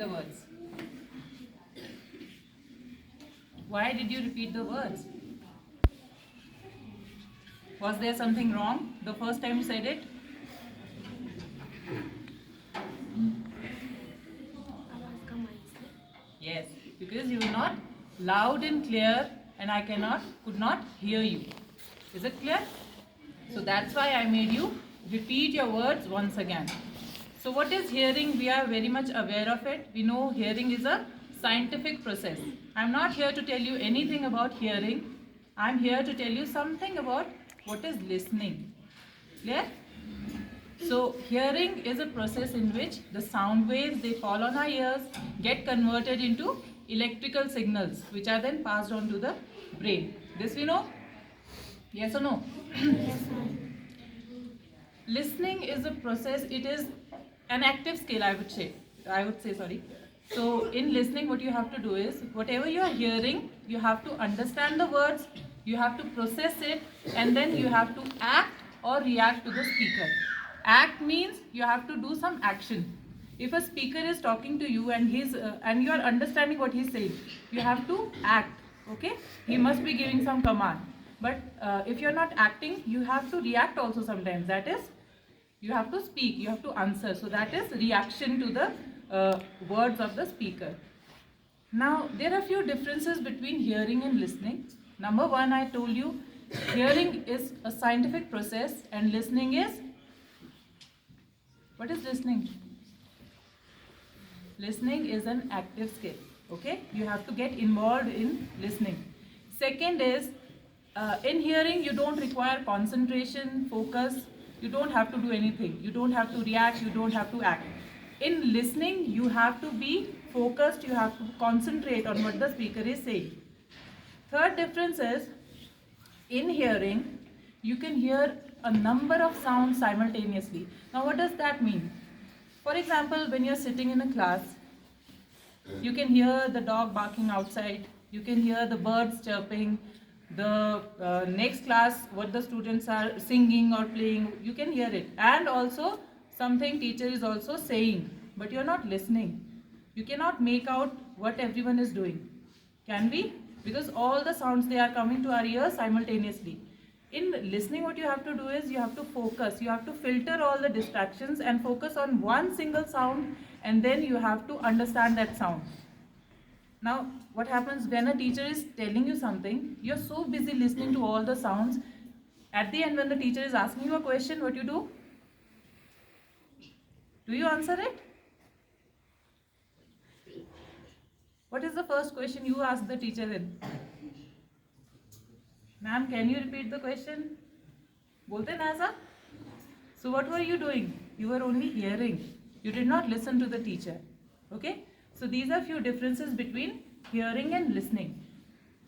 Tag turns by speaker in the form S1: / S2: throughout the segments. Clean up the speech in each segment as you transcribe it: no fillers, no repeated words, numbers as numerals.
S1: the words? Why did you repeat the words? Was there something wrong the first time you said it? Yes, because you were not loud and clear and I could not hear you. Is it clear? So that's why I made you repeat your words once again. So what is hearing? We are very much aware of it. We know hearing is a scientific process. I'm not here to tell you anything about hearing. I'm here to tell you something about what is listening. Clear? So hearing is a process in which the sound waves, they fall on our ears, get converted into electrical signals, which are then passed on to the brain. This we know? Yes or no?
S2: Yes, ma'am.
S1: Listening is a process, it is an active skill, I would say, sorry. So in listening, what you have to do is, whatever you are hearing, you have to understand the words, you have to process it, and then you have to act or react to the speaker. Act means you have to do some action. If a speaker is talking to you and you are understanding what he's saying, you have to act. Okay? He must be giving some command. But if you're not acting, you have to react also sometimes. That is, you have to speak, you have to answer. So that is reaction to the words of the speaker. Now, there are few differences between hearing and listening. Number one, I told you, hearing is a scientific process and listening is, what is listening? Listening is an active skill. Okay? You have to get involved in listening. Second is, in hearing, you don't require concentration, focus. You don't have to do anything. You don't have to react. You don't have to act. In listening, you have to be focused. You have to concentrate on what the speaker is saying. Third difference is, in hearing, you can hear a number of sounds simultaneously. Now, what does that mean? For example, when you're sitting in a class, you can hear the dog barking outside. You can hear the birds chirping. The next class, what the students are singing or playing, you can hear it. And also, something teacher is also saying, but you're not listening. You cannot make out what everyone is doing. Can we? Because all the sounds, they are coming to our ears simultaneously. In listening, what you have to do is you have to focus. You have to filter all the distractions and focus on one single sound, and then you have to understand that sound. Now, what happens when a teacher is telling you something, you're so busy listening to all the sounds. At the end, when the teacher is asking you a question, what you do? Do you answer it? What is the first question you ask the teacher then? Ma'am, can you repeat the question? Bolte na aisa? So what were you doing? You were only hearing. You did not listen to the teacher. Okay? So these are few differences between hearing and listening.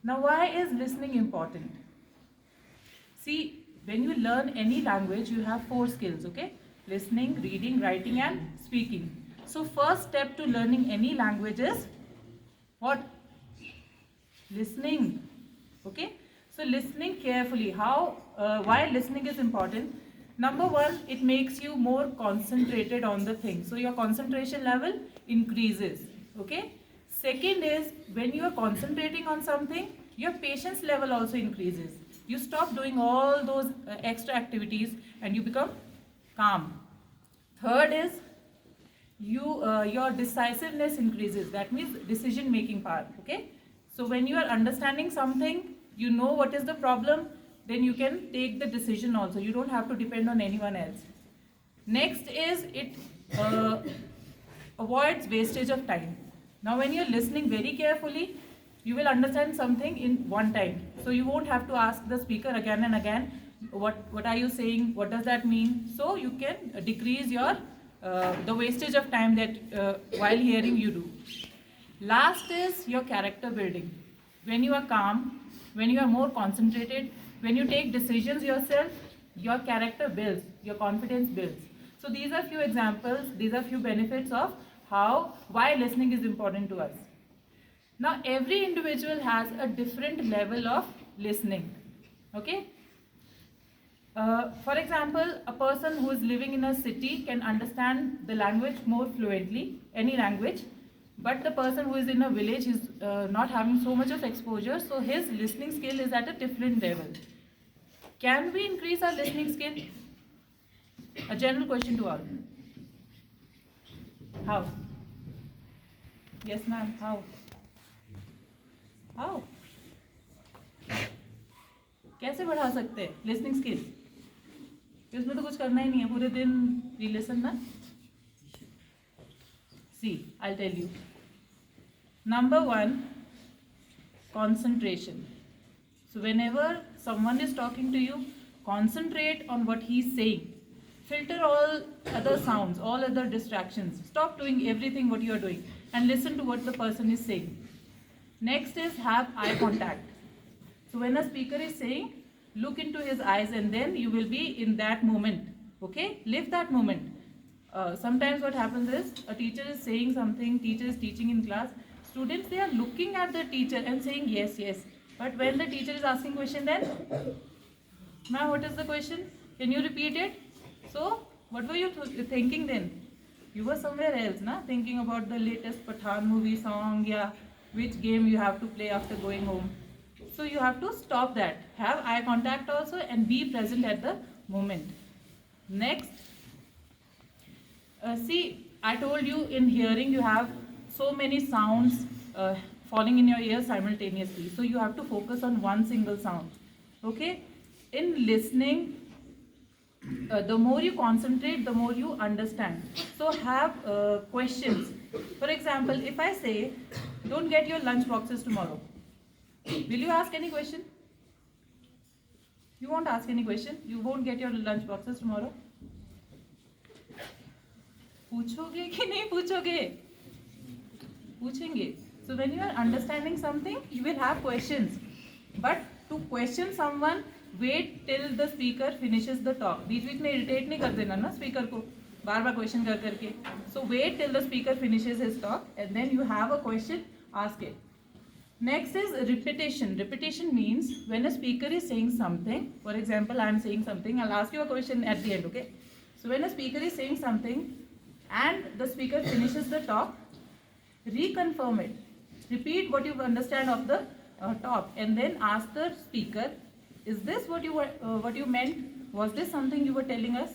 S1: Now, why is listening important? See, when you learn any language, you have 4 skills, okay? Listening, reading, writing and speaking. So first step to learning any language is what? Listening. Okay? So listening carefully. Why listening is important? Number one, it makes you more concentrated on the thing. So your concentration level increases. Okay? Second is, when you are concentrating on something, your patience level also increases. You stop doing all those extra activities and you become calm. Third is, your decisiveness increases. That means decision making power. Okay? So when you are understanding something, you know what is the problem, then you can take the decision also. You don't have to depend on anyone else. Next is, it avoids wastage of time. Now when you're listening very carefully, you will understand something in one time. So you won't have to ask the speaker again and again, what are you saying, what does that mean? So you can decrease your the wastage of time that while hearing you do. Last is your character building. When you are calm, when you are more concentrated, when you take decisions yourself, your character builds, your confidence builds. So these are few examples, these are few benefits of why listening is important to us. Now every individual has a different level of listening. Okay? For example, a person who is living in a city can understand the language more fluently, any language. But the person who is in a village is not having so much of exposure, so his listening skill is at a different level. Can we increase our listening skill? A general question to all. How? Yes, ma'am. How? How? कैसे बढ़ा सकते हैं listening skill? इसमें तो कुछ करना ही नहीं है, पूरे दिन वी लिसन ना. See, I'll tell you. Number one, concentration. So whenever someone is talking to you, concentrate on what he's saying. Filter all other sounds, all other distractions. Stop doing everything what you are doing and listen to what the person is saying. Next is have eye contact. So when a speaker is saying, look into his eyes and then you will be in that moment. Okay? Live that moment. Sometimes what happens is a teacher is saying something, teacher is teaching in class. Students, they are looking at the teacher and saying yes, yes. But when the teacher is asking question, then, ma'am, what is the question? Can you repeat it? So, what were you thinking then? You were somewhere else, na? Thinking about the latest Pathan movie song, yeah, which game you have to play after going home. So you have to stop that. Have eye contact also and be present at the moment. Next, see, I told you in hearing you have so many sounds falling in your ears simultaneously. So you have to focus on one single sound. Okay? In listening, the more you concentrate, the more you understand. So have questions. For example, if I say, don't get your lunch boxes tomorrow, will you ask any question? You won't ask any question. You won't get your lunch boxes tomorrow. पूछोगे कि नहीं पूछोगे? पूछेंगे. So when you are understanding something, you will have questions. But to question someone, wait till the speaker finishes the talk. बीच में irritate नहीं कर देना ना speaker को बार-बार question कर करके. So wait till the speaker finishes his talk and then you have a question, ask it. Next is repetition. Repetition means when a speaker is saying something, for example, I am saying something, I'll ask you a question at the end, okay? So when a speaker is saying something and the speaker finishes the talk, reconfirm it. Repeat what you understand of the talk and then ask the speaker, is this what you meant? Was this something you were telling us?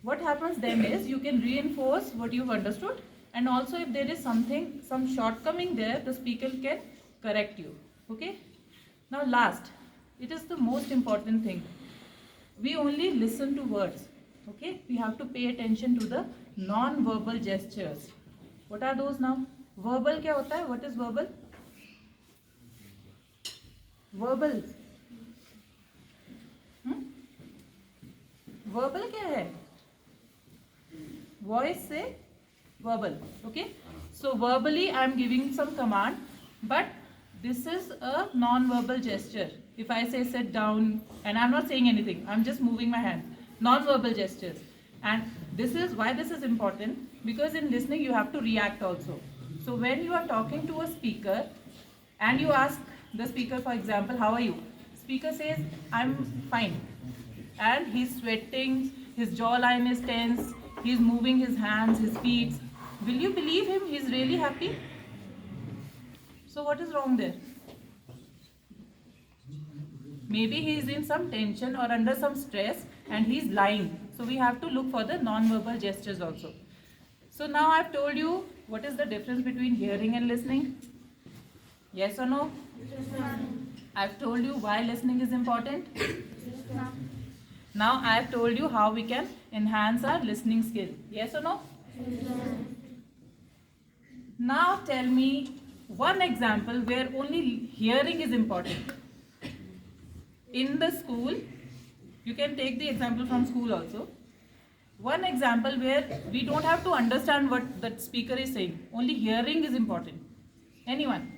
S1: What happens then is you can reinforce what you've understood, and also if there is something, some shortcoming there, the speaker can correct you. Okay? Now last, it is the most important thing. We only listen to words. Okay? We have to pay attention to the non-verbal gestures. What are those now? Verbal क्या होता है? What is verbal? Verbal. Verbal क्या है? Voice से verbal. Okay? So verbally I am giving some command, but this is a non-verbal gesture. If I say sit down and I am not saying anything, I am just moving my hand. Non-verbal gestures. And this is why this is important, because in listening you have to react also. So when you are talking to a speaker and you ask the speaker, for example, how are you? Speaker says, I'm fine. And he's sweating, his jawline is tense, he's moving his hands, his feet. Will you believe him? He's really happy. So what is wrong there? Maybe he is in some tension or under some stress and he's lying. So we have to look for the non-verbal gestures also. So now I've told you what is the difference between hearing and listening. Yes or no?
S2: Yes, ma'am.
S1: I've told you why listening is important. Now I've told you how we can enhance our listening skill. Yes or no?
S2: Yes, ma'am.
S1: Now tell me one example where only hearing is important. In the school, you can take the example from school also. One example where we don't have to understand what the speaker is saying. Only hearing is important. Anyone?